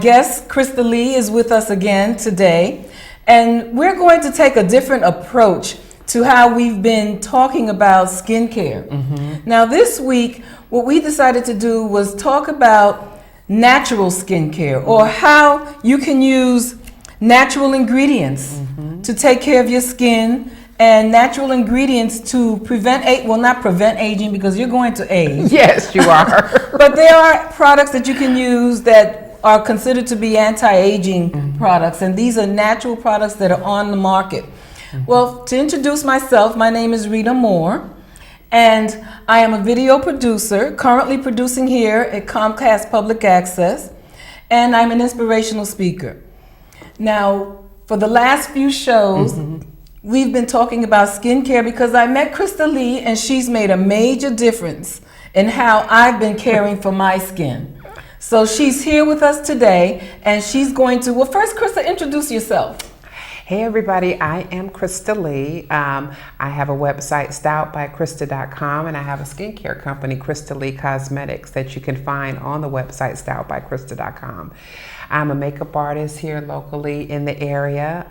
guest, Christa Lee, is with us again today. And we're going to take a different approach to how we've been talking about skincare. Now, this week, what we decided to do was talk about natural skincare, or how you can use natural ingredients to take care of your skin, and natural ingredients to prevent, well, not prevent aging, because you're going to age. Yes, you are. But there are products that you can use that are considered to be anti-aging products, and these are natural products that are on the market. Well, to introduce myself, my name is Rita Moore, and I am a video producer, currently producing here at Comcast Public Access, and I'm an inspirational speaker. Now, for the last few shows, we've been talking about skincare because I met Christa Lee, and she's made a major difference in how I've been caring for my skin. So she's here with us today, and she's going to, well, first, Christa, introduce yourself. Hey everybody, I am Christa Lee. I have a website, styledbychrista.com, and I have a skincare company, Christa Lee Cosmetics, that you can find on the website, styledbychrista.com. I'm a makeup artist here locally in the area.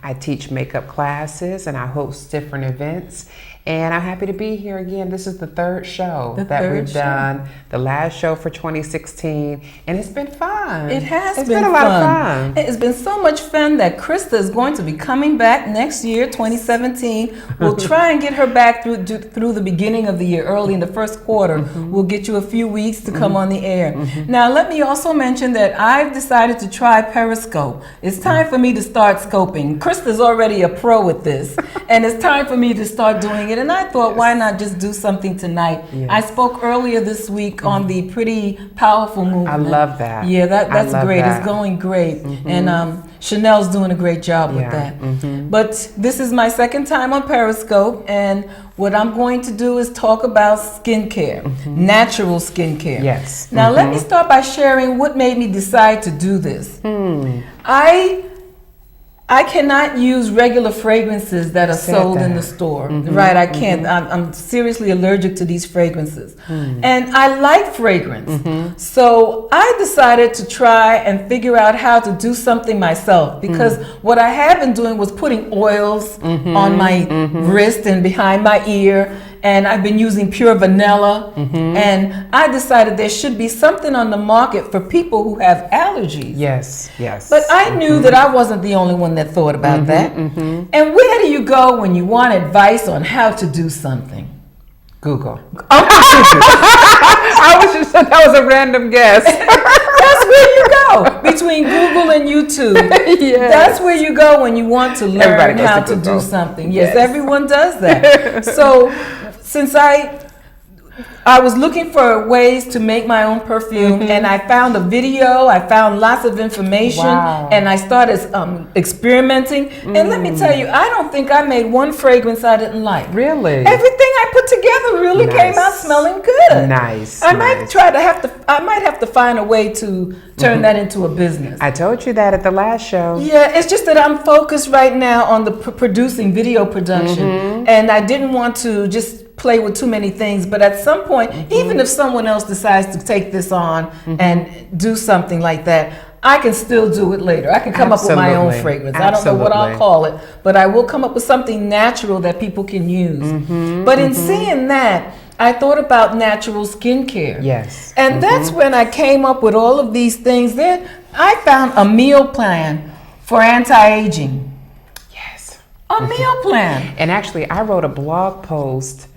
I teach makeup classes and I host different events. And I'm happy to be here again. This is the third show that we've done. The last show for 2016, and it's been fun. It has been a lot of fun. It's been so much fun that Christa is going to be coming back next year, 2017. We'll try and get her back through the beginning of the year, early in the first quarter. We'll get you a few weeks to come on the air. Now, let me also mention that I've decided to try Periscope. It's time for me to start scoping. Christa's already a pro with this, and it's time for me to start doing it. And I thought, why not just do something tonight? Yes. I spoke earlier this week on the Pretty Powerful movement. I love that. Yeah, that's great. That. It's going great. And Chanel's doing a great job with that. But this is my second time on Periscope, and what I'm going to do is talk about skincare, natural skincare. Yes. Now, let me start by sharing what made me decide to do this. I cannot use regular fragrances that are sold in the store. Right, I can't. I'm seriously allergic to these fragrances. And I like fragrance. So I decided to try and figure out how to do something myself, because what I had been doing was putting oils on my wrist and behind my ear, and I've been using pure vanilla, and I decided there should be something on the market for people who have allergies. Yes, yes. But I knew that I wasn't the only one that thought about that. And where do you go when you want advice on how to do something? Google. I was just, that was a random guess. That's where you go, between Google and YouTube. Yes. That's where you go when you want to learn how to do something. Yes, everyone does that. So since I was looking for ways to make my own perfume, and I found a video, I found lots of information, and I started experimenting. And let me tell you, I don't think I made one fragrance I didn't like. Really? Everything I put together really came out smelling good. Nice. I might have to find a way to turn that into a business. I told you that at the last show. Yeah, it's just that I'm focused right now on the producing video production, and I didn't want to just play with too many things. But at some point, even if someone else decides to take this on and do something like that, I can still do it later. I can come up with my own fragrance. I don't know what I'll call it, but I will come up with something natural that people can use. But in seeing that, I thought about natural skincare. Yes. And that's when I came up with all of these things. Then I found a meal plan for anti-aging. Yes. A meal plan. And actually, I wrote a blog post,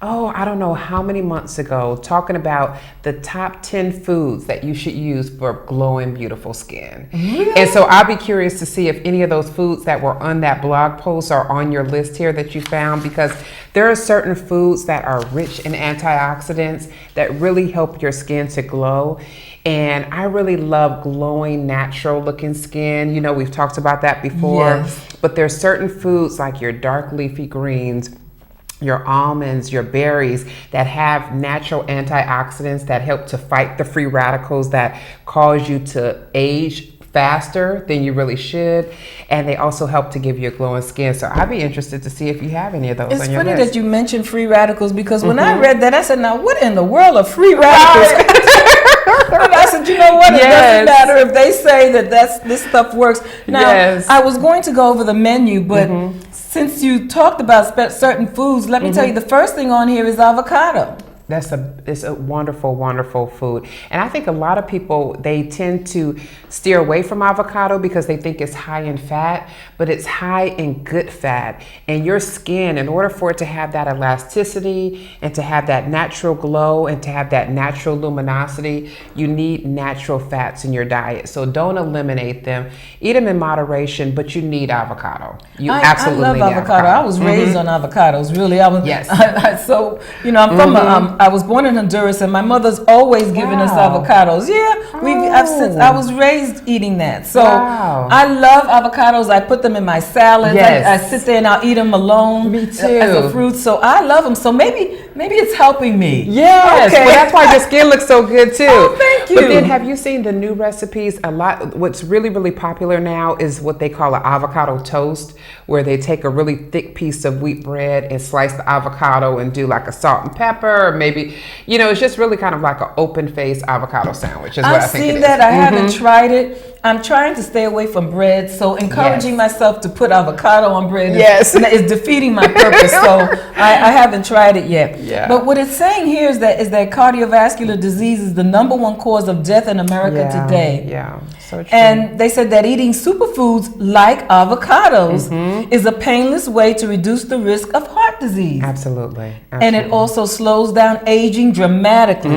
I don't know how many months ago, talking about the top 10 foods that you should use for glowing, beautiful skin. And so I'll be curious to see if any of those foods that were on that blog post are on your list here that you found, because there are certain foods that are rich in antioxidants that really help your skin to glow. And I really love glowing, natural looking skin. You know, we've talked about that before, but there's certain foods like your dark leafy greens, your almonds, your berries that have natural antioxidants that help to fight the free radicals that cause you to age faster than you really should, and they also help to give you a glowing skin. So I'd be interested to see if you have any of those on your list. It's funny that you mentioned free radicals, because when I read that, I said, now what in the world are free radicals? And I said, you know what? It doesn't matter if they say that this stuff works. Now, I was going to go over the menu, but since you talked about certain foods, let me tell you, the first thing on here is avocado. It's a wonderful, wonderful food. And I think a lot of people, they tend to steer away from avocado because they think it's high in fat, but it's high in good fat. And your skin, in order for it to have that elasticity and to have that natural glow and to have that natural luminosity, you need natural fats in your diet. So don't eliminate them. Eat them in moderation, but you need avocado. Absolutely I love need avocado. I was raised on avocados, really. Yes. So, you know, I'm from I was born in Honduras, and my mother's always given us avocados. Yeah, I was raised eating that. So I love avocados. I put them in my salads. I sit there and I'll eat them alone. Me too. As a fruit. So I love them. So maybe it's helping me. Yes. Okay. Well, that's why your skin looks so good too. Oh, thank you. But then, have you seen the new recipes? A lot. What's really, really popular now is what they call an avocado toast, where they take a really thick piece of wheat bread and slice the avocado and do like a salt and pepper, or maybe, you know, it's just really kind of like an open face avocado sandwich is what I think it is. I've seen that. I haven't tried it. I'm trying to stay away from bread, so encouraging myself to put avocado on bread is defeating my purpose. So I haven't tried it yet. Yeah. But what it's saying here is that cardiovascular disease is the #1 cause of death in America today. Yeah, so true. And they said that eating superfoods like avocados is a painless way to reduce the risk of heart disease. Absolutely. And it also slows down aging dramatically.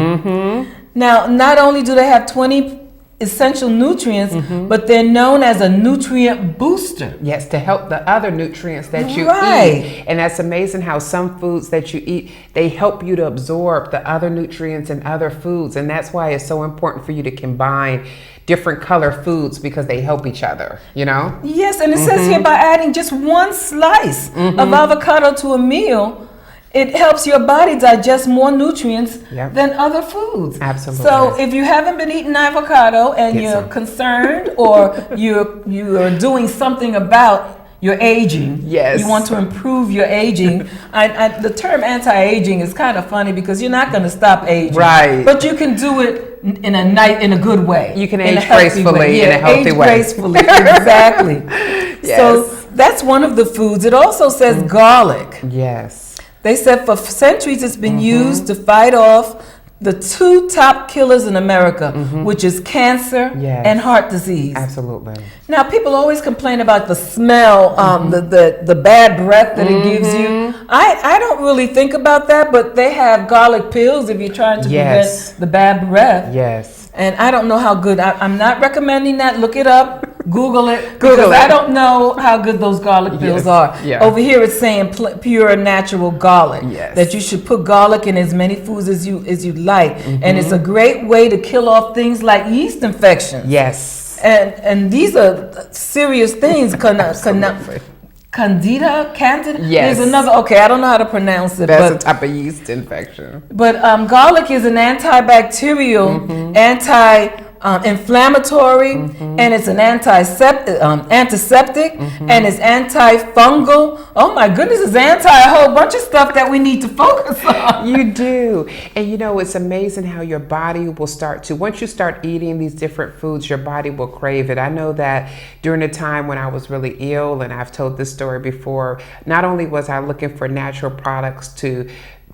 Now, not only do they have 20 essential nutrients, but they're known as a nutrient booster. Yes, to help the other nutrients that you eat. And that's amazing how some foods that you eat, they help you to absorb the other nutrients in other foods. And that's why it's so important for you to combine different color foods, because they help each other, you know? Yes, and it says here by adding just one slice of avocado to a meal, it helps your body digest more nutrients than other foods. Absolutely. So if you haven't been eating avocado and you're concerned, or you are doing something about your aging, you want to improve your aging. The term anti-aging is kind of funny because you're not going to stop aging, right? But you can do it in a good way. You can age gracefully in a healthy way. Gracefully, exactly. So that's one of the foods. It also says garlic. Yes. They said for centuries it's been used to fight off the 2 top killers in America, which is cancer and heart disease. Absolutely. Now, people always complain about the smell, the bad breath that it gives you. I don't really think about that, but they have garlic pills if you're trying to prevent the bad breath. Yes. And I don't know how good. I'm not recommending that. Look it up. Google it. Google it. I don't know how good those garlic pills are. Yeah. Over here it's saying pure natural garlic. Yes. That you should put garlic in as many foods as you like. And it's a great way to kill off things like yeast infections. Yes. And these are serious things. Candida? Yes. There's another, I don't know how to pronounce it. That's a type of yeast infection. But garlic is an antibacterial, anti-inflammatory, and it's an antiseptic, and it's antifungal. Oh my goodness, it's anti a whole bunch of stuff that we need to focus on. You do. And you know, it's amazing how your body will start to, once you start eating these different foods, your body will crave it. I know that during the time when I was really ill, and I've told this story before, not only was I looking for natural products to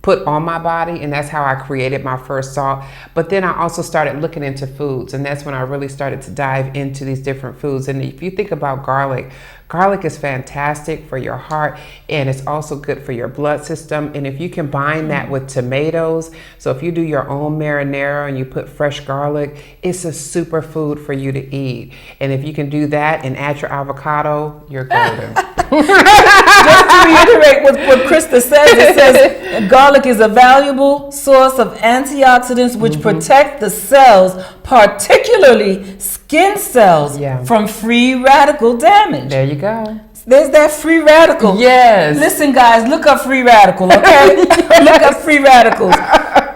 put on my body, and that's how I created my first salt. But then I also started looking into foods, and that's when I really started to dive into these different foods. And if you think about garlic, garlic is fantastic for your heart, and it's also good for your blood system. And if you combine that with tomatoes, so if you do your own marinara and you put fresh garlic, it's a super food for you to eat. And if you can do that and add your avocado, you're golden. Just to reiterate what Christa says, it says garlic is a valuable source of antioxidants which protect the cells, particularly skin cells, from free radical damage. There you go. There's that free radical. Yes. Listen, guys, look up free radical, okay? Look up free radicals.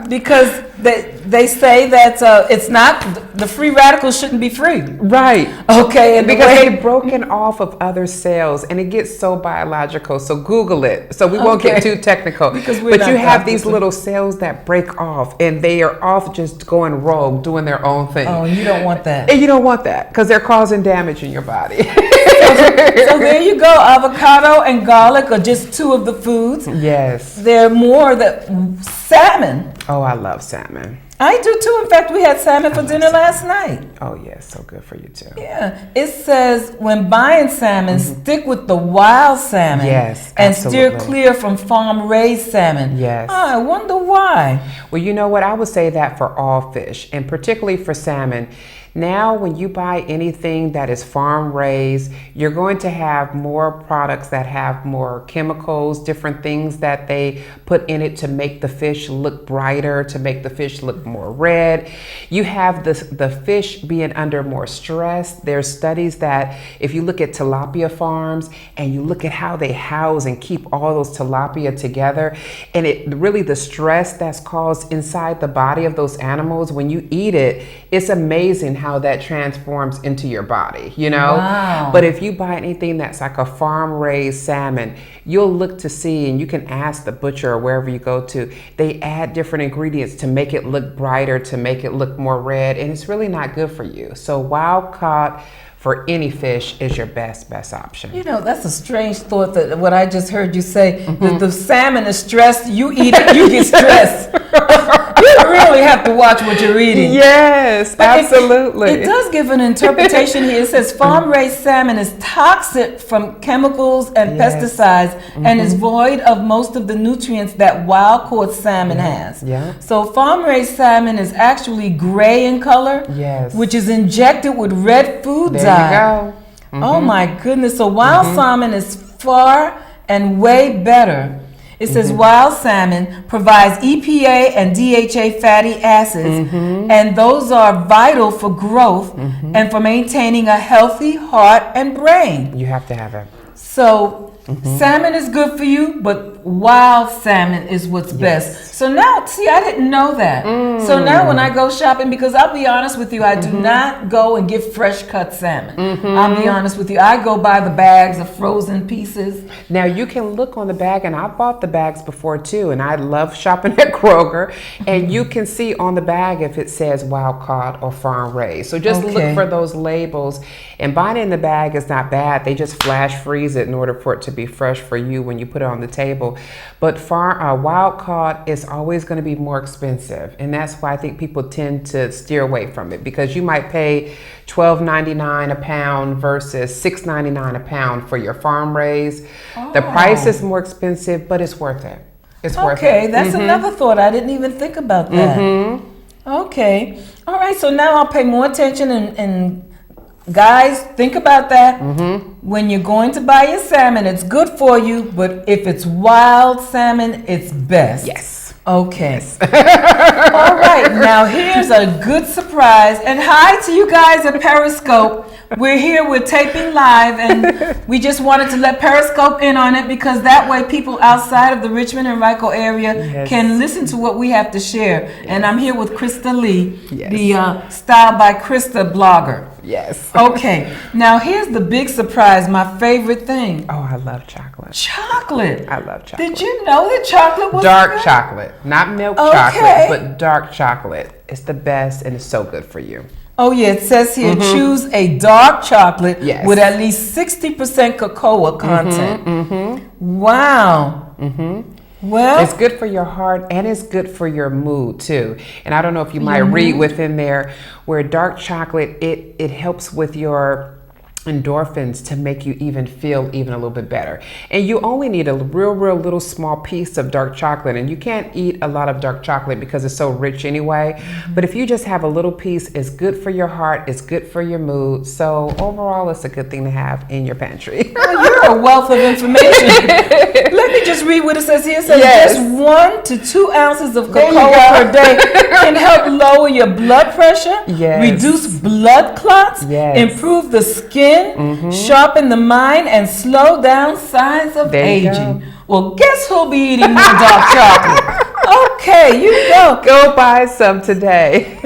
because they say that it's not, the free radicals shouldn't be free. Right. Okay. And because they've broken off of other cells, and it gets so biological. So Google it. So we won't get too technical. Because but you have these little cells that break off, and they are off just going rogue, doing their own thing. Oh, and you don't want that. And you don't want that because they're causing damage in your body. So there you go. Avocado and garlic are just two of the foods. Yes. There are more salmon. Oh, I love salmon. I do too. In fact, we had salmon for dinner last night. Oh, yeah, so good for you too. Yeah. It says when buying salmon, stick with the wild salmon. Yes, and absolutely. steer clear from farm-raised salmon. Yes. I wonder why. Well, you know what? I would say that for all fish, and particularly for salmon. Now, when you buy anything that is farm raised, you're going to have more products that have more chemicals, different things that they put in it to make the fish look brighter, to make the fish look more red. You have the fish being under more stress. There's studies that if you look at tilapia farms and you look at how they house and keep all those tilapia together, and it really the stress that's caused inside the body of those animals, when you eat it, it's amazing how that transforms into your body, you know? Wow. But if you buy anything that's like a farm-raised salmon, you'll look to see, and you can ask the butcher or wherever you go to, they add different ingredients to make it look brighter, to make it look more red, and it's really not good for you. So wild caught for any fish is your best option. You know, that's a strange thought that what I just heard you say, that the salmon is stressed, you eat it, you get stressed. You really have to watch what you're eating. Yes, But absolutely. It does give an interpretation here. It says farm-raised salmon is toxic from chemicals and pesticides and is void of most of the nutrients that wild-caught salmon has. Yeah. So farm-raised salmon is actually gray in color, Yes. which is injected with red food dye. There you go. Oh my goodness. So wild salmon is far and way better. It says wild salmon provides EPA and DHA fatty acids, and those are vital for growth and for maintaining a healthy heart and brain. You have to have it. So salmon is good for you, but wild salmon is what's best. So now, see, I didn't know that. So now when I go shopping, because I'll be honest with you, I do not go and get fresh cut salmon. I'll be honest with you. I go buy the bags of frozen pieces. Now you can look on the bag, and I bought the bags before too, and I love shopping at Kroger, and you can see on the bag if it says wild caught or farm raised. So just look for those labels, and buying it in the bag is not bad. They just flash freeze it in order for it to be fresh for you when you put it on the table. But wild caught is always going to be more expensive, and that's why I think people tend to steer away from it, because you might pay $12.99 a pound versus $6.99 a pound for your farm raised. The price is more expensive, but it's worth it. It's worth it. Okay, that's another thought. I didn't even think about that. Okay. All right, so now I'll pay more attention, and guys, think about that. When you're going to buy your salmon, it's good for you, but if it's wild salmon, it's best. Yes. Okay. All right, now here's a good surprise. And hi to you guys at Periscope. We're here, we're taping live, and we just wanted to let Periscope in on it, because that way people outside of the Richmond and Rico area can listen to what we have to share. And I'm here with Christa Lee, the Style by Christa blogger. Yes. Okay, now here's the big surprise, my favorite thing. Oh, I love chocolate. Chocolate. I love chocolate. Did you know that chocolate was dark good? chocolate, not milk chocolate, but dark chocolate. It's the best, and it's so good for you. Oh yeah, it says here, choose a dark chocolate with at least 60% cocoa content. Wow. Well, it's good for your heart, and it's good for your mood too. And I don't know if you might read within there where dark chocolate, it helps with your endorphins to make you even feel even a little bit better. And you only need a real little small piece of dark chocolate, and you can't eat a lot of dark chocolate because it's so rich anyway. But if you just have a little piece, it's good for your heart, it's good for your mood. So overall, it's a good thing to have in your pantry. well, you're a wealth of information. Let me just read what it says here. It says just 1 to 2 ounces of cocoa per day can help lower your blood pressure, reduce blood clots, improve the skin, sharpen the mind, and slow down signs of aging. Well, guess who'll be eating more dark chocolate? Okay, you go. Go buy some today.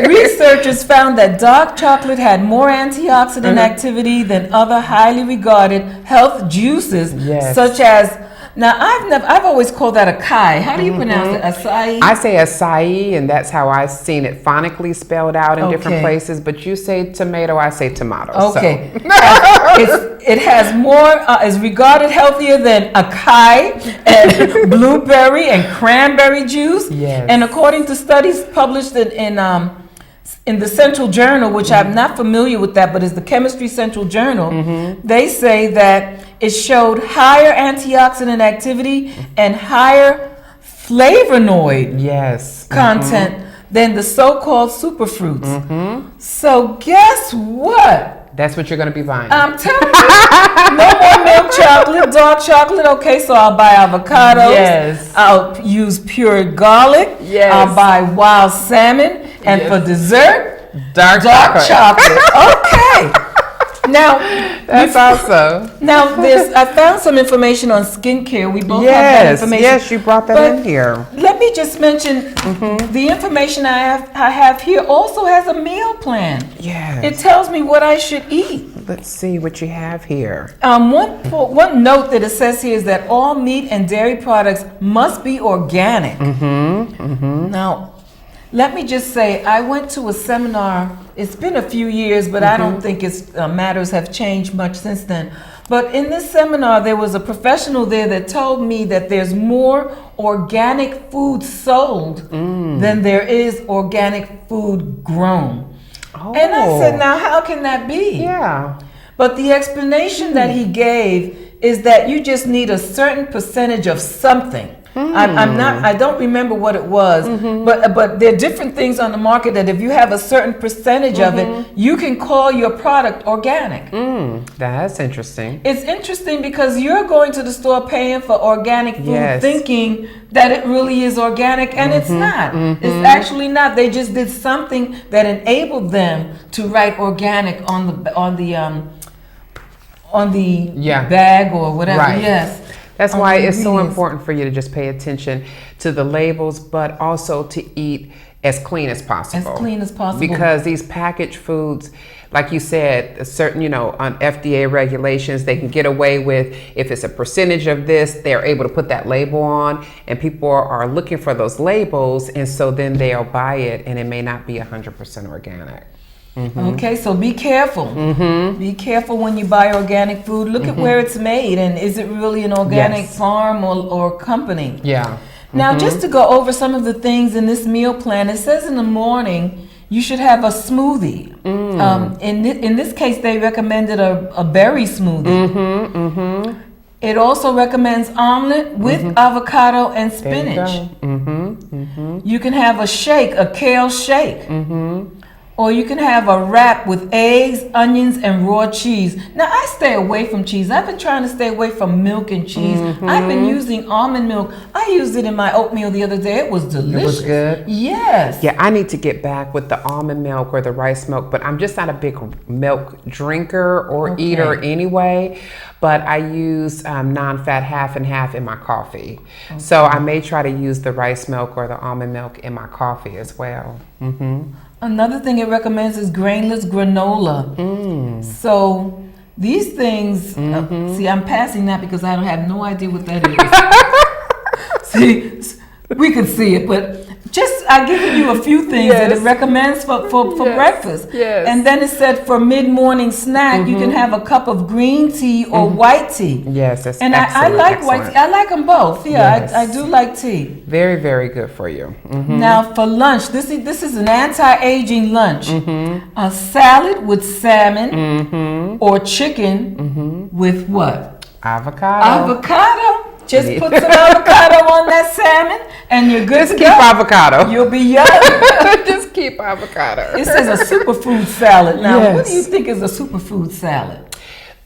Researchers found that dark chocolate had more antioxidant activity than other highly regarded health juices, Yes. such as. Now I've always called that acai. How do you pronounce it? Acai. I say acai, and that's how I've seen it phonetically spelled out in different Okay. places. But you say tomato, I say tomato. Okay. So. It has more, is regarded healthier than acai and blueberry and cranberry juice. Yes. And according to studies published in the Central Journal, which I'm not familiar with that, but is the Chemistry Central Journal, they say that it showed higher antioxidant activity and higher flavonoid Yes. content than the so-called superfruits. So guess what? That's what you're going to be buying. I'm telling you, no more milk chocolate, dark chocolate. Okay, so I'll buy avocados. Yes. I'll use pure garlic. Yes. I'll buy wild salmon. And Yes. for dessert, Dark chocolate. Okay. Now, That's awesome. now I found some information on skincare. We both have that Yes. information. Yes, you brought that But in here. Let me just mention the information I have here also has a meal plan. Yes. It tells me what I should eat. Let's see what you have here. One note that it says here is that all meat and dairy products must be organic. Now, let me just say, I went to a seminar. It's been a few years, but I don't think matters have changed much since then. But in this seminar, there was a professional there that told me that there's more organic food sold than there is organic food grown. Oh. And I said, now how can that be? Yeah. But the explanation that he gave is that you just need a certain percentage of something. I don't remember what it was, but there are different things on the market that if you have a certain percentage of it, you can call your product organic. That's interesting. It's interesting because you're going to the store paying for organic food, Yes. thinking that it really is organic, and it's not. It's actually not. They just did something that enabled them to write organic on the Yeah. bag or whatever. Right. Yes. That's on why the it's so ingredients. important for you to just pay attention to the labels, but also to eat as clean as possible. As clean as possible. Because these packaged foods, like you said, a certain, on FDA regulations, they can get away with, if it's a percentage of this, they're able to put that label on, and people are looking for those labels, and so then they'll buy it, and it may not be 100% organic. Okay, so be careful. Be careful when you buy organic food. Look at where it's made, and is it really an organic Yes. farm or company? Yeah. Now, just to go over some of the things in this meal plan, it says in the morning you should have a smoothie. In this case, they recommended a berry smoothie. It also recommends omelet with avocado and spinach. You can have a shake, a kale shake. Or you can have a wrap with eggs, onions, and raw cheese. Now, I stay away from cheese. I've been trying to stay away from milk and cheese. I've been using almond milk. I used it in my oatmeal the other day. It was delicious. It was good? Yes. Yeah, I need to get back with the almond milk or the rice milk, but I'm just not a big milk drinker or eater anyway. But I use non-fat half and half in my coffee. So I may try to use the rice milk or the almond milk in my coffee as well. Another thing it recommends is grainless granola. So these things, see, I'm passing that because I don't have no idea what that is. See, we can see it, but just I've given you a few things that it recommends for breakfast. Yes. And then it said for mid-morning snack, you can have a cup of green tea or white tea. Yes, that's And I like white tea. I like them both. Yeah, Yes. I do like tea. Very, very good for you. Now for lunch, this is an anti-aging lunch. A salad with salmon or chicken with what? Avocado. Avocado. Just put some avocado on that salmon and you're good Just to keep go. avocado. You'll be young. Just keep avocado. It says a superfood salad. Now, what do you Yes. think is a superfood salad?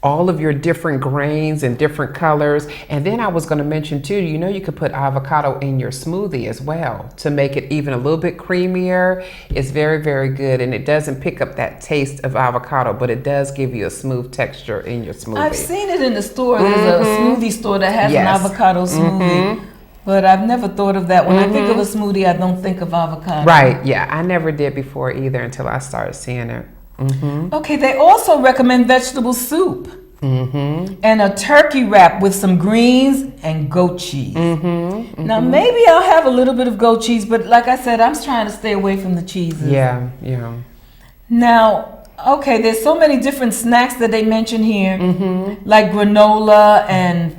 All of your different grains and different colors. And then I was going to mention too, you could put avocado in your smoothie as well to make it even a little bit creamier. It's very, very good. And it doesn't pick up that taste of avocado, but it does give you a smooth texture in your smoothie. I've seen it in the store. There's a smoothie store that has an Yes. avocado smoothie. But I've never thought of that. When I think of a smoothie, I don't think of avocado. Right, yeah. I never did before either until I started seeing it. Okay, they also recommend vegetable soup and a turkey wrap with some greens and goat cheese. Now, maybe I'll have a little bit of goat cheese, but like I said, I'm trying to stay away from the cheeses. Yeah. Now, okay, there's so many different snacks that they mention here, like granola and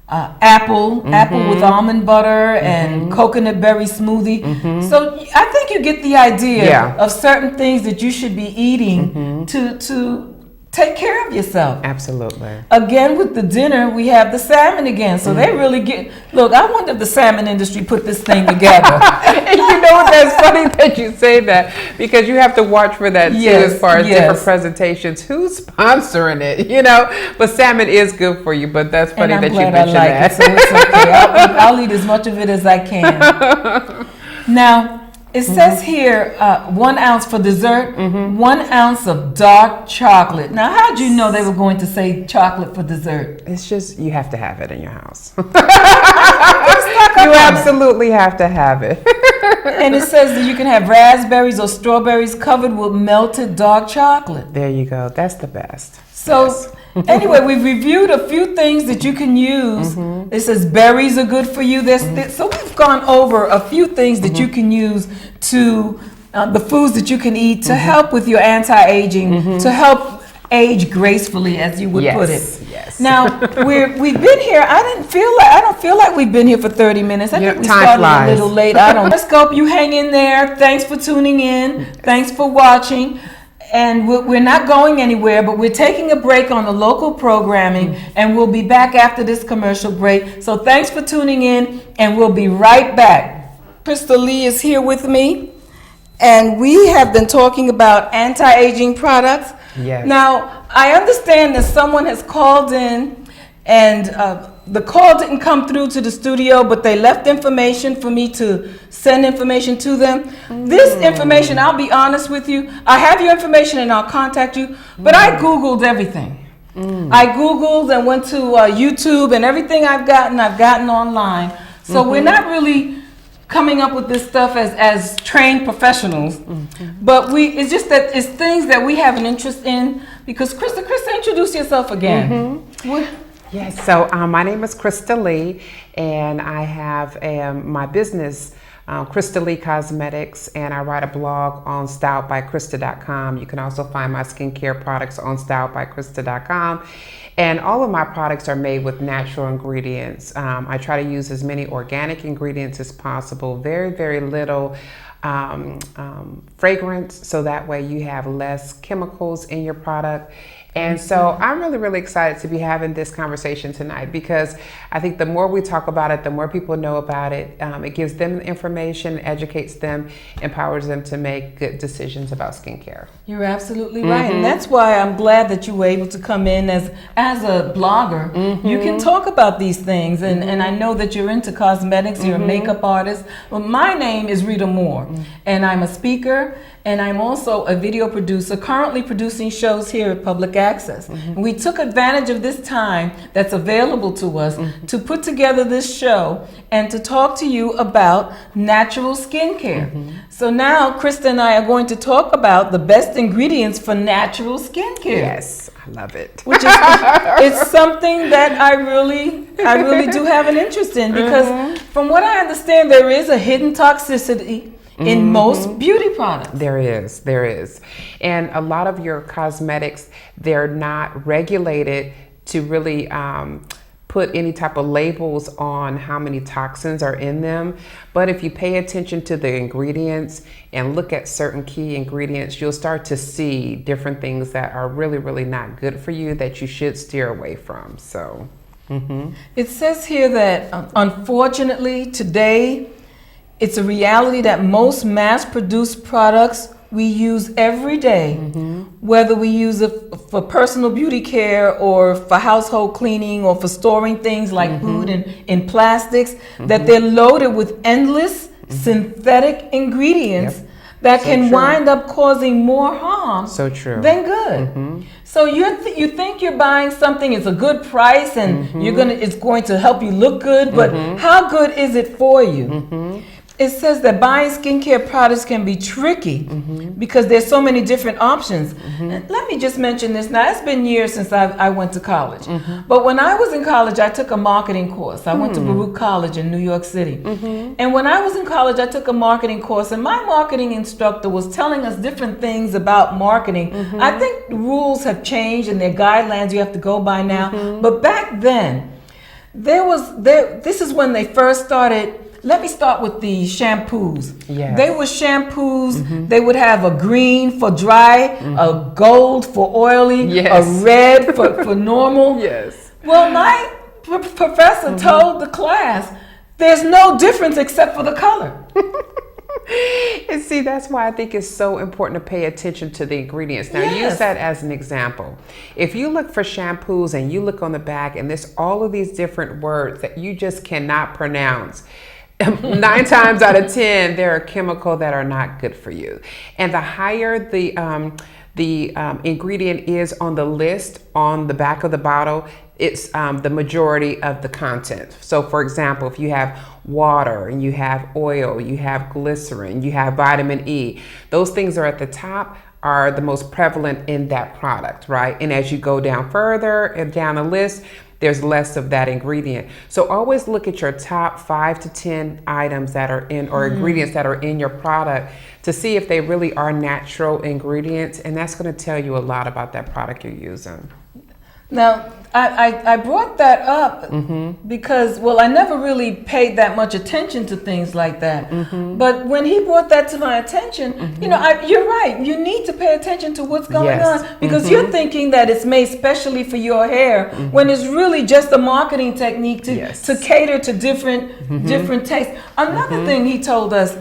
apple with almond butter and coconut berry smoothie. So I think you get the idea of certain things that you should be eating to take care of yourself. Absolutely. Again, with the dinner, we have the salmon again. So they really get, look, I wonder if the salmon industry put this thing together. And you know what, that's funny that you say that, because you have to watch for that too, as far as different presentations. Who's sponsoring it, you know? But salmon is good for you, but that's funny that you mentioned that. So it's okay. I'll eat as much of it as I can. Now, it says here 1 ounce for dessert, 1 ounce of dark chocolate. Now, how'd you know they were going to say chocolate for dessert? It's just, you have to have it in your house. You absolutely have to have it. And it says that you can have raspberries or strawberries covered with melted dark chocolate. There you go. That's the best. So anyway, we've reviewed a few things that you can use. It says berries are good for you. So we've gone over a few things that you can use to the foods that you can eat to help with your anti-aging, to help age gracefully, as you would put it. Yes. Now we've been here. I don't feel like we've been here for 30 minutes. I think we started a little late. I don't. Let's go. You hang in there. Thanks for tuning in. Thanks for watching. And we're not going anywhere, but we're taking a break on the local programming, and we'll be back after this commercial break. So thanks for tuning in, and we'll be right back. Christa Lee is here with me, and we have been talking about anti-aging products. Yes. Now, I understand that someone has called in, and the call didn't come through to the studio, but they left information for me to send information to them. This information, I'll be honest with you, I have your information and I'll contact you, but I Googled everything. I Googled and went to YouTube, and everything I've gotten online. So we're not really coming up with this stuff as trained professionals, but it's just that it's things that we have an interest in. Because Christa, introduce yourself again. Yes, so my name is Christa Lee, and I have my business, Christa Lee Cosmetics, and I write a blog on styledbychrista.com. You can also find my skincare products on styledbychrista.com. And all of my products are made with natural ingredients. I try to use as many organic ingredients as possible, very, very little fragrance, so that way you have less chemicals in your product. And so I'm really, really excited to be having this conversation tonight, because I think the more we talk about it, the more people know about it. It gives them information, educates them, empowers them to make good decisions about skincare. You're absolutely right. And that's why I'm glad that you were able to come in as a blogger. You can talk about these things. And I know that you're into cosmetics, you're a makeup artist. Well, my name is Rita Moore, and I'm a speaker, and I'm also a video producer, currently producing shows here at Public Access. We took advantage of this time that's available to us to put together this show and to talk to you about natural skincare. So now Christa and I are going to talk about the best ingredients for natural skincare. Yes, I love it. Which is it's something that I really do have an interest in, because from what I understand, there is a hidden toxicity in most beauty products. There is. And a lot of your cosmetics, they're not regulated to really put any type of labels on how many toxins are in them. But if you pay attention to the ingredients and look at certain key ingredients, you'll start to see different things that are really, really not good for you that you should steer away from. So, It says here that unfortunately today, it's a reality that most mass-produced products we use every day, whether we use it for personal beauty care or for household cleaning or for storing things like food in plastics, that they're loaded with endless synthetic ingredients that So can true. wind up causing more harm So true. than good. So you think you're buying something, it's a good price, and it's going to help you look good, but how good is it for you? It says that buying skincare products can be tricky because there's so many different options. And let me just mention this. Now, it's been years since I went to college. But when I was in college, I took a marketing course. I went to Baruch College in New York City. And when I was in college, I took a marketing course, and my marketing instructor was telling us different things about marketing. I think the rules have changed and there are guidelines you have to go by now. But back then, this is when they first started. Let me start with the shampoos. Yes. They were shampoos. They would have a green for dry, a gold for oily, a red for normal. Yes. Well, my professor told the class, there's no difference except for the color. And see, that's why I think it's so important to pay attention to the ingredients. Now, use that as an example. If you look for shampoos and you look on the back and there's all of these different words that you just cannot pronounce, 9 times out of 10, they're a chemical that are not good for you. And the higher the ingredient is on the list on the back of the bottle, it's the majority of the content. So for example, if you have water and you have oil, you have glycerin, you have vitamin E, those things are at the top, are the most prevalent in that product, right? And as you go down further and down the list, there's less of that ingredient. So always look at your top 5 to 10 items that are in, or ingredients that are in your product, to see if they really are natural ingredients. And that's going to tell you a lot about that product you're using. Now, I brought that up because, well, I never really paid that much attention to things like that. But when he brought that to my attention, you know, you're right. You need to pay attention to what's going on, because you're thinking that it's made specially for your hair when it's really just a marketing technique to cater to different tastes. Another thing he told us,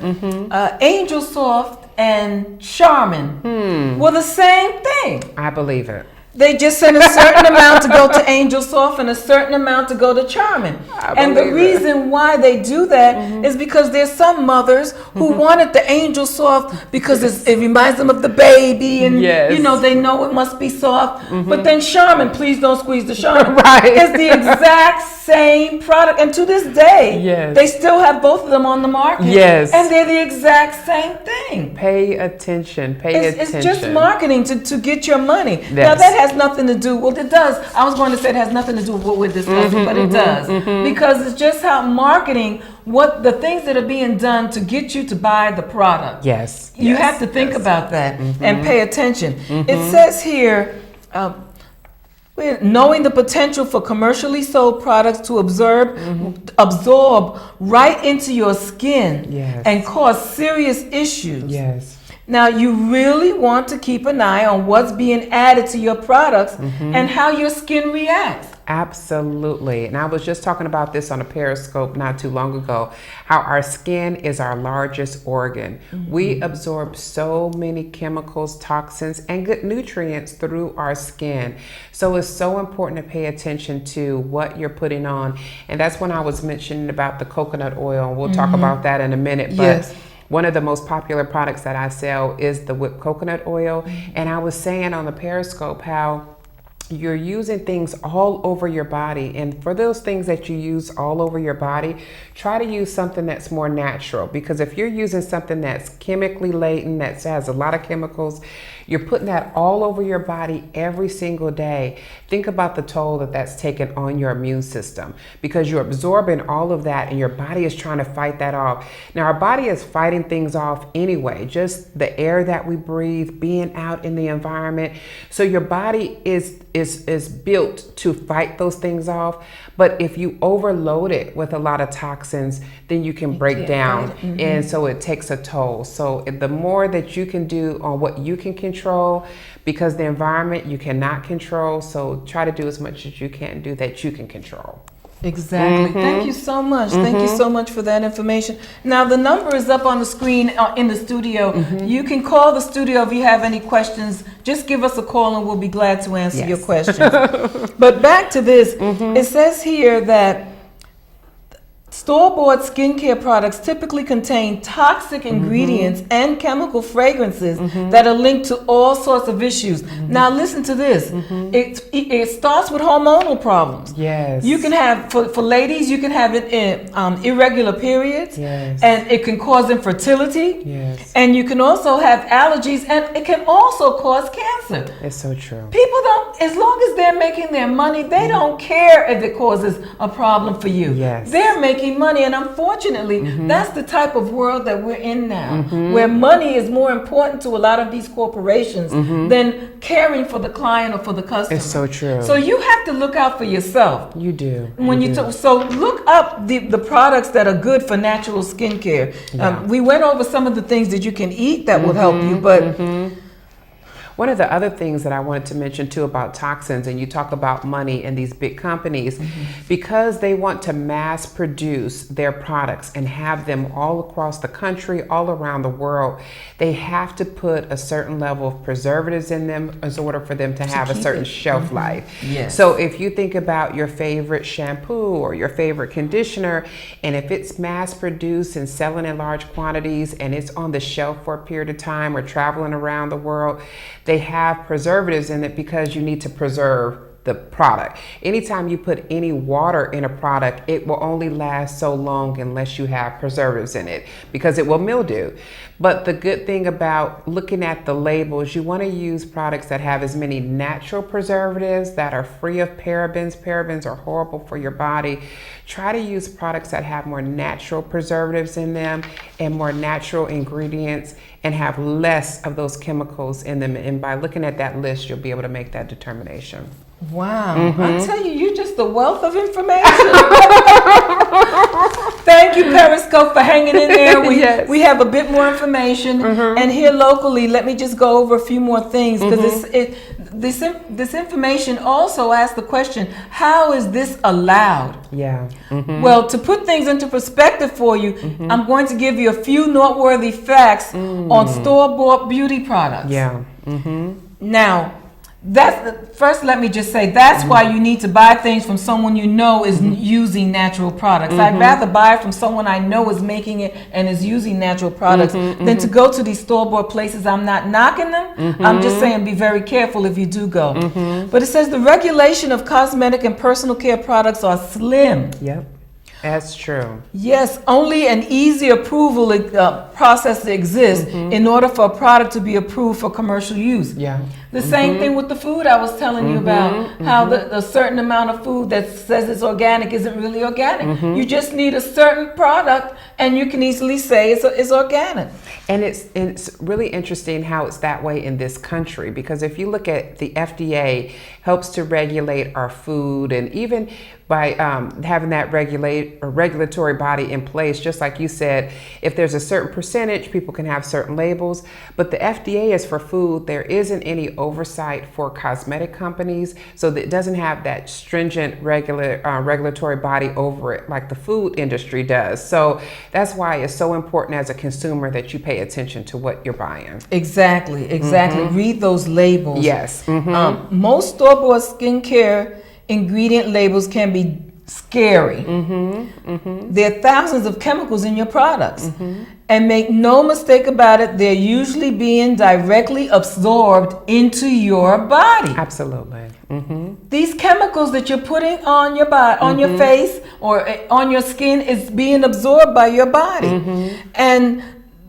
Angel Soft and Charmin were the same thing. I believe it. They just sent a certain amount to go to Angel Soft and a certain amount to go to Charmin. And the reason why they do that is because there's some mothers who wanted the Angel Soft because it reminds them of the baby, and you know, they know it must be soft. But then Charmin, please don't squeeze the Charmin, is the exact same product. And to this day, they still have both of them on the market. And they're the exact same thing. Pay attention. Pay attention. It's just marketing to get your money. Now that has nothing to do, well, it does. I was going to say it has nothing to do with what we're discussing, but it does. Because it's just how marketing, what the things that are being done to get you to buy the product. You have to think about that and pay attention. It says here, knowing the potential for commercially sold products to absorb right into your skin and cause serious issues. Now, you really want to keep an eye on what's being added to your products and how your skin reacts. Absolutely. And I was just talking about this on a Periscope not too long ago, how our skin is our largest organ. We absorb so many chemicals, toxins, and good nutrients through our skin. So it's so important to pay attention to what you're putting on. And that's when I was mentioning about the coconut oil. We'll talk about that in a minute. But one of the most popular products that I sell is the whipped coconut oil. And I was saying on the Periscope how you're using things all over your body. And for those things that you use all over your body, try to use something that's more natural. Because if you're using something that's chemically laden, that has a lot of chemicals, you're putting that all over your body every single day. Think about the toll that that's taken on your immune system, because you're absorbing all of that and your body is trying to fight that off. Now, our body is fighting things off anyway, just the air that we breathe, being out in the environment. So your body is built to fight those things off. But if you overload it with a lot of toxins, then you can break down. And so it takes a toll. So the more that you can do on what you can control, because the environment you cannot control, so try to do as much as you can do that you can control. Exactly. Thank you so much. Thank you so much for that information. Now, the number is up on the screen in the studio. You can call the studio if you have any questions. Just give us a call and we'll be glad to answer your questions. But back to this, it says here that store-bought skincare products typically contain toxic ingredients and chemical fragrances that are linked to all sorts of issues. Now listen to this. It starts with hormonal problems. Yes. You can have, for ladies, you can have it in irregular periods. Yes. And it can cause infertility. Yes. And you can also have allergies, and it can also cause cancer. It's so true. People don't, as long as they're making their money, they don't care if it causes a problem for you. Yes. They're making money, and unfortunately, that's the type of world that we're in now, where money is more important to a lot of these corporations than caring for the client or for the customer. It's so true. So you have to look out for yourself. You do. When so look up the products that are good for natural skincare. Yeah. We went over some of the things that you can eat that will help you, but one of the other things that I wanted to mention too about toxins, and you talk about money and these big companies, because they want to mass produce their products and have them all across the country, all around the world, they have to put a certain level of preservatives in them in order for them to have a certain shelf life. Yes. So if you think about your favorite shampoo or your favorite conditioner, and if it's mass produced and selling in large quantities and it's on the shelf for a period of time or traveling around the world, they have preservatives in it because you need to preserve the product. Anytime you put any water in a product, it will only last so long unless you have preservatives in it, because it will mildew. But the good thing about looking at the labels, you want to use products that have as many natural preservatives that are free of parabens. Parabens are horrible for your body. Try to use products that have more natural preservatives in them and more natural ingredients and have less of those chemicals in them. And by looking at that list, you'll be able to make that determination. wow, I tell you, you're just a wealth of information. Thank you, Periscope, for hanging in there. Yes. We have a bit more information, and here locally, let me just go over a few more things, because this information also asks the question: how is this allowed? Yeah. Well, to put things into perspective for you, I'm going to give you a few noteworthy facts on store-bought beauty products. Yeah. Now, first, let me just say, that's why you need to buy things from someone you know is using natural products. I'd rather buy from someone I know is making it and is using natural products than to go to these store-bought places. I'm not knocking them. I'm just saying be very careful if you do go. But it says the regulation of cosmetic and personal care products are slim. Yep. That's true. Yes, only an easy approval process exists in order for a product to be approved for commercial use. Yeah. The same thing with the food I was telling you about, how a certain amount of food that says it's organic isn't really organic. You just need a certain product and you can easily say it's organic. And it's really interesting how it's that way in this country, because if you look at the FDA helps to regulate our food, and even by having that regulatory body in place, just like you said, if there's a certain percentage, people can have certain labels, but the FDA is for food. There isn't any oversight for cosmetic companies, so that it doesn't have that stringent regulatory body over it like the food industry does. So that's why it's so important as a consumer that you pay attention to what you're buying. Exactly. Read those labels. Yes. Most store-bought skincare ingredient labels can be scary. There are thousands of chemicals in your products. And make no mistake about it, they're usually being directly absorbed into your body. Absolutely. These chemicals that you're putting on your body, on your face or on your skin, is being absorbed by your body. And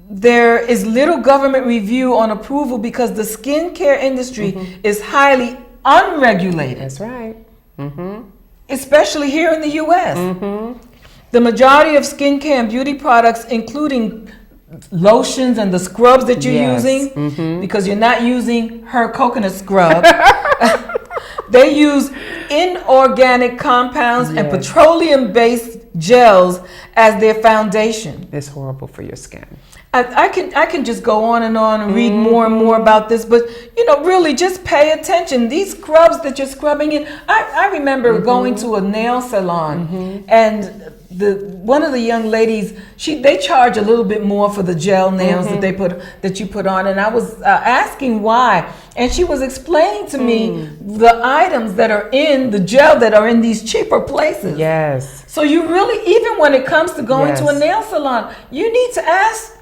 there is little government review on approval because the skincare industry is highly unregulated. That's right. Especially here in the U.S. The majority of skincare and beauty products, including lotions and the scrubs that you're using, because you're not using her coconut scrub, they use inorganic compounds and petroleum-based gels as their foundation. It's horrible for your skin. I can just go on and read more and more about this, but really just pay attention. These scrubs that you're scrubbing in, I remember going to a nail salon and one of the young ladies, they charge a little bit more for the gel nails that you put on, and I was asking why, and she was explaining to me the items that are in the gel that are in these cheaper places. Yes. So you really, even when it comes to going to a nail salon, you need to ask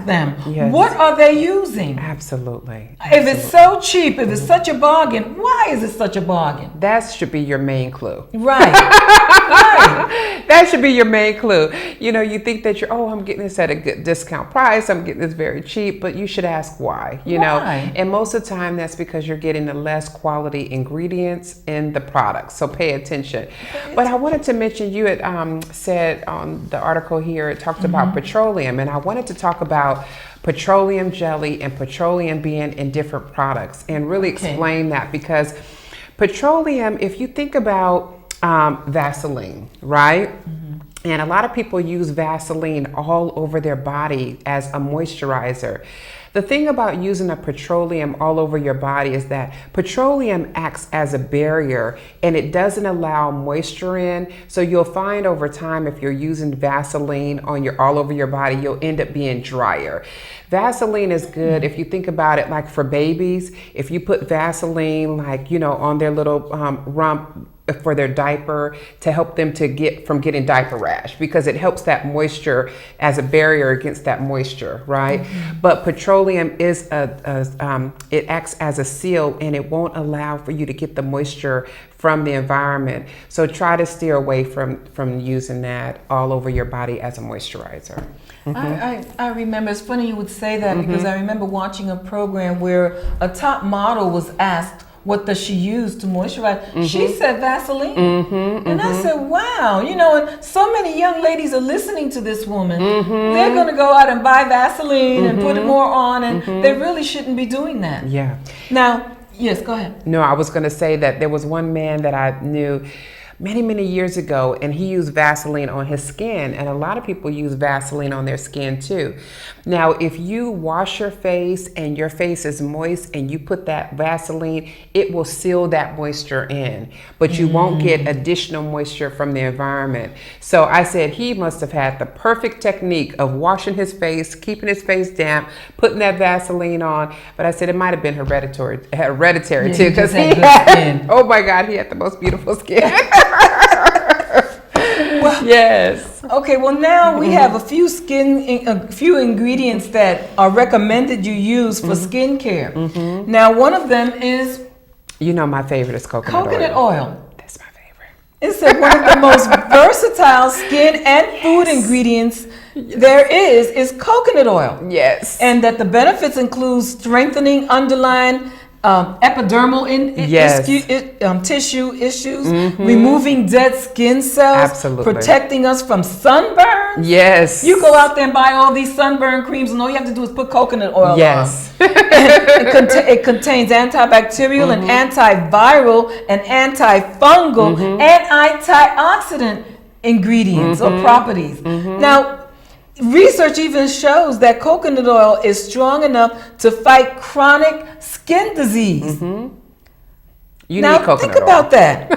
them, what are they using? Absolutely. If it's so cheap, if it's such a bargain, why is it such a bargain? That should be your main clue. Right. Right. That should be your main clue. You know, you think that I'm getting this at a good discount price, I'm getting this very cheap, but you should ask why, you know? And most of the time that's because you're getting the less quality ingredients in the product. So pay attention. But I wanted to mention, you had said on the article here, it talked about petroleum, and I wanted to talk about petroleum jelly and petroleum being in different products and really explain that, because petroleum, if you think about Vaseline, right? And a lot of people use Vaseline all over their body as a moisturizer. The thing about using a petroleum all over your body is that petroleum acts as a barrier and it doesn't allow moisture in. So you'll find over time, if you're using Vaseline all over your body, you'll end up being drier. Vaseline is good if you think about it, like for babies. If you put Vaseline, like, you know, on their little rump for their diaper, to help them to get from getting diaper rash, because it helps that moisture as a barrier against that moisture, right? But petroleum is it acts as a seal, and it won't allow for you to get the moisture from the environment. So try to steer away from using that all over your body as a moisturizer. I remember, it's funny you would say that, because I remember watching a program where a top model was asked, what does she use to moisturize? She said Vaseline. And I said, wow, you know, and so many young ladies are listening to this woman. They're going to go out and buy Vaseline and put it more on, and they really shouldn't be doing that. Yeah. Now, yes, go ahead. No, I was going to say that there was one man that I knew many years ago, and he used Vaseline on his skin, and a lot of people use Vaseline on their skin too. Now, if you wash your face and your face is moist and you put that Vaseline, it will seal that moisture in, but you won't get additional moisture from the environment. So I said he must have had the perfect technique of washing his face, keeping his face damp, putting that Vaseline on, but I said it might have been hereditary too, because he had, oh my God, he had the most beautiful skin. Well, yes. Okay, well now we have a few ingredients that are recommended you use for skincare. Now one of them is, you know, my favorite is coconut oil. That's my favorite. It's one of the most versatile skin and food ingredients there is coconut oil. Yes. And that the benefits include strengthening underlying epidermal tissue issues, removing dead skin cells, absolutely, protecting us from sunburn. Yes. You go out there and buy all these sunburn creams, and all you have to do is put coconut oil on. Yes. It contains antibacterial and antiviral and antifungal and antioxidant ingredients or properties. Now, research even shows that coconut oil is strong enough to fight chronic skin disease. You now, need coconut think oil. About that.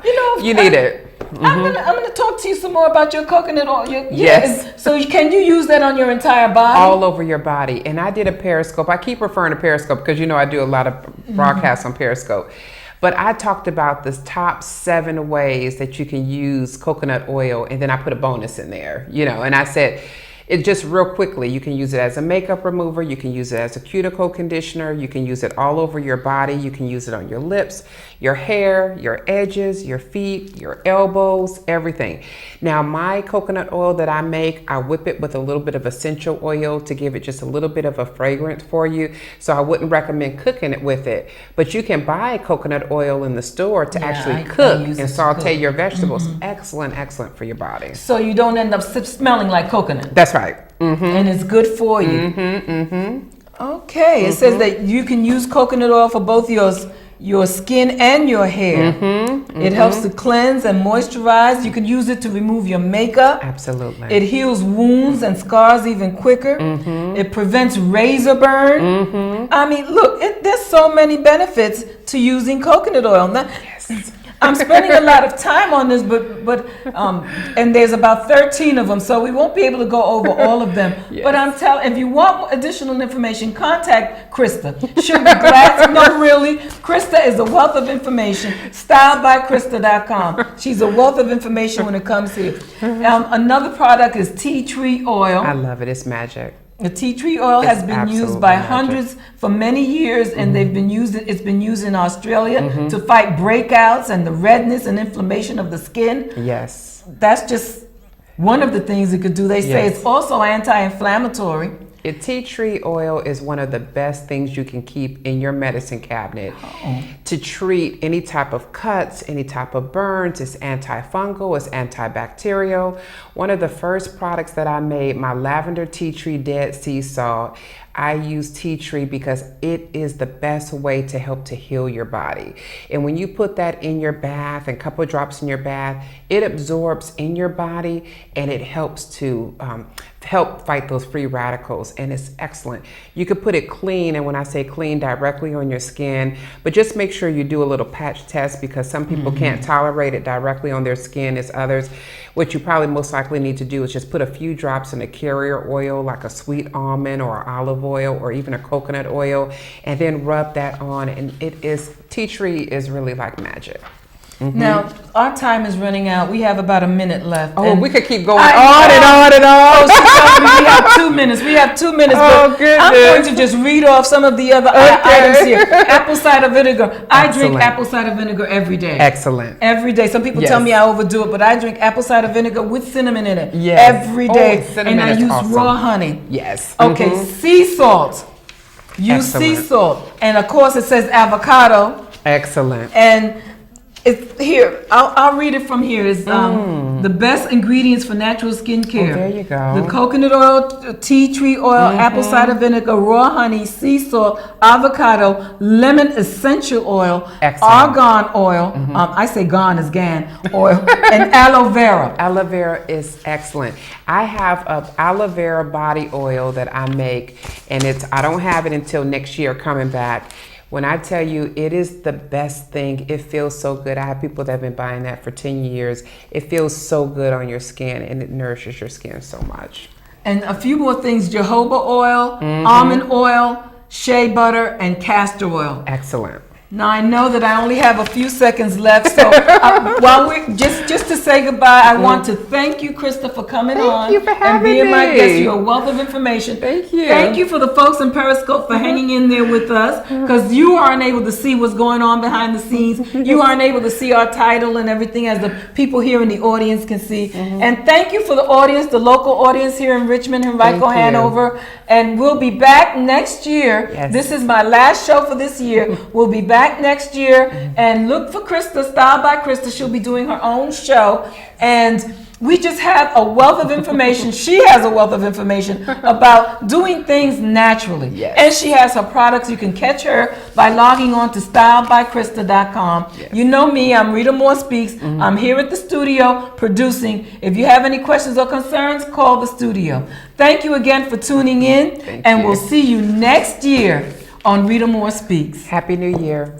You know, you need it. I'm gonna talk to you some more about your coconut oil. Yes. So can you use that on your entire body? All over your body. And I did a Periscope. I keep referring to Periscope because, you know, I do a lot of broadcasts on Periscope. But I talked about the top 7 ways that you can use coconut oil, and then I put a bonus in there, you know, and I said, it just real quickly, you can use it as a makeup remover, you can use it as a cuticle conditioner, you can use it all over your body, you can use it on your lips, your hair, your edges, your feet, your elbows, everything. Now, my coconut oil that I make, I whip it with a little bit of essential oil to give it just a little bit of a fragrance for you. So I wouldn't recommend cooking it with it, but you can buy coconut oil in the store to actually cook and saute your vegetables. Excellent, excellent for your body. So you don't end up smelling like coconut. That's right. And it's good for you. Okay, it says that you can use coconut oil for both your skin and your hair. It helps to cleanse and moisturize. You can use it to remove your makeup. Absolutely. It heals wounds and scars even quicker. It prevents razor burn. I mean, look, there's so many benefits to using coconut oil. Now, yes. I'm spending a lot of time on this, and there's about 13 of them, so we won't be able to go over all of them. Yes. But I'm telling, if you want additional information, contact Christa. She'll be glad to know. Really, Christa is a wealth of information. StyledByChrista.com. She's a wealth of information when it comes here. Another product is tea tree oil. I love it. It's magic. The tea tree oil It's has been used by absolutely hundreds for many years, and it's been used in Australia to fight breakouts and the redness and inflammation of the skin. Yes. That's just one of the things it could do. They say Yes. it's also anti-inflammatory. Tea tree oil is one of the best things you can keep in your medicine cabinet to treat any type of cuts, any type of burns. It's antifungal, it's antibacterial. One of the first products that I made, my lavender tea tree dead sea salt, I use tea tree because it is the best way to help to heal your body. And when you put that in your bath and a couple of drops in your bath, it absorbs in your body and it helps to help fight those free radicals, and it's excellent. You could put it clean, and when I say clean, directly on your skin, but just make sure you do a little patch test because some people can't tolerate it directly on their skin as others. What you probably most likely need to do is just put a few drops in a carrier oil like a sweet almond or olive oil or even a coconut oil, and then rub that on, and tea tree is really like magic. Now, our time is running out. We have about a minute left. Oh, and we could keep going on and on and on. Oh, she told me we have 2 minutes. We have 2 minutes. Oh, but goodness. I'm going to just read off some of the other items here. Apple cider vinegar. I drink apple cider vinegar every day. Excellent. Every day. Some people tell me I overdo it, but I drink apple cider vinegar with cinnamon in it every Oh, day. cinnamon And I is use awesome. raw honey. Yes. Okay, sea salt. Use sea Excellent. salt. And of course it says avocado. Excellent. And it's here. I'll read it from here. It's the best ingredients for natural skincare. Oh, there you go. The coconut oil, tea tree oil, apple cider vinegar, raw honey, sea salt, avocado, lemon essential oil, Excellent. argan oil. I say gan is gan oil, and aloe vera. Aloe vera is excellent. I have a aloe vera body oil that I make, and I don't have it until next year coming back. When I tell you it is the best thing, it feels so good. I have people that have been buying that for 10 years. It feels so good on your skin and it nourishes your skin so much. And a few more things: jojoba oil, almond oil, shea butter, and castor oil. Excellent. Now I know that I only have a few seconds left, so while we just to say goodbye, I want to thank you, Christa, for coming on you for and having being my me. guest. You're a wealth of information. Thank you. Thank you for the folks in Periscope for hanging in there with us, because you aren't able to see what's going on behind the scenes. You aren't able to see our title and everything as the people here in the audience can see. And thank you for the audience, the local audience here in Richmond and Henrico, Hanover. And we'll be back next year. Yes. This is my last show for this year. We'll be back next year, and look for Christa, Styled by Christa. She'll be doing her own show, and we just have a wealth of information. She has a wealth of information about doing things naturally. Yes. And she has her products. You can catch her by logging on to styledbychrista.com. Yes. You know me, I'm Rita Moore Speaks. I'm here at the studio producing. If you have any questions or concerns, call the studio. Thank you again for tuning in, Thank and you. we'll see you next year on Rita Moore Speaks. Happy New Year.